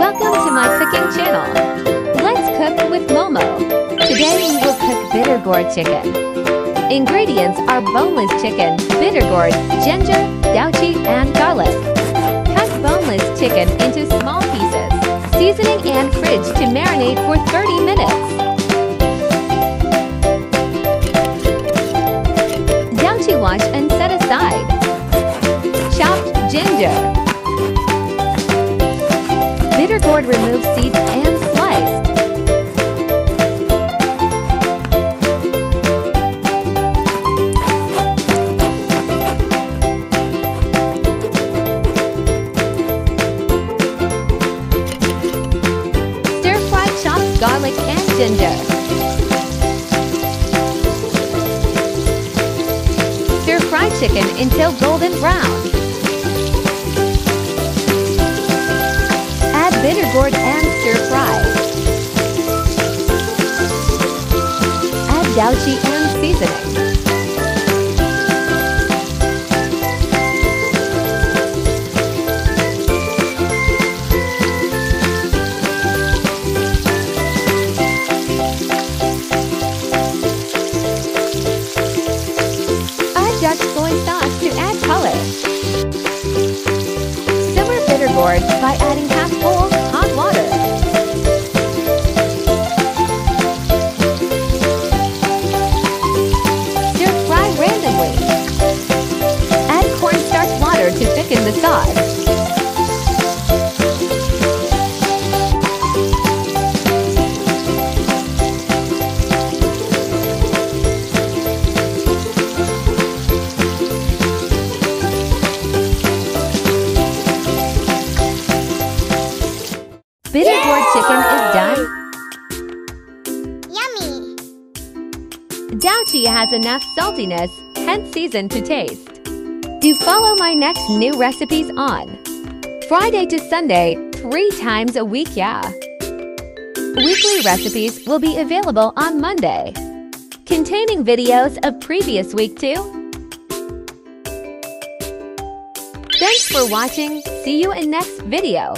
Welcome to my cooking channel. Let's cook with Momo. Today we will cook Bittergourd chicken. Ingredients are boneless chicken, Bittergourd, ginger, daochi, and garlic. Cut boneless chicken into small pieces. Seasoning and fridge to marinate for 30 minutes. Daochi wash and set aside. Chopped ginger. Bittergourd remove seeds and sliced. Stir-fry chopped garlic and ginger. Stir-fry chicken until golden brown. Add Bittergourd and stir-fry. Add daochi and seasoning. Add Dutch soy sauce to add color. Simmer Bittergourd by adding half bowl hot water. Stir-fry randomly. Add cornstarch water to thicken the sauce. Bittergourd chicken is done. Yummy! Daochi has enough saltiness, hence seasoned to taste. Do follow my next new recipes on Friday to Sunday, 3 times a week, yeah. Weekly recipes will be available on Monday, containing videos of previous week too. Thanks for watching. See you in next video.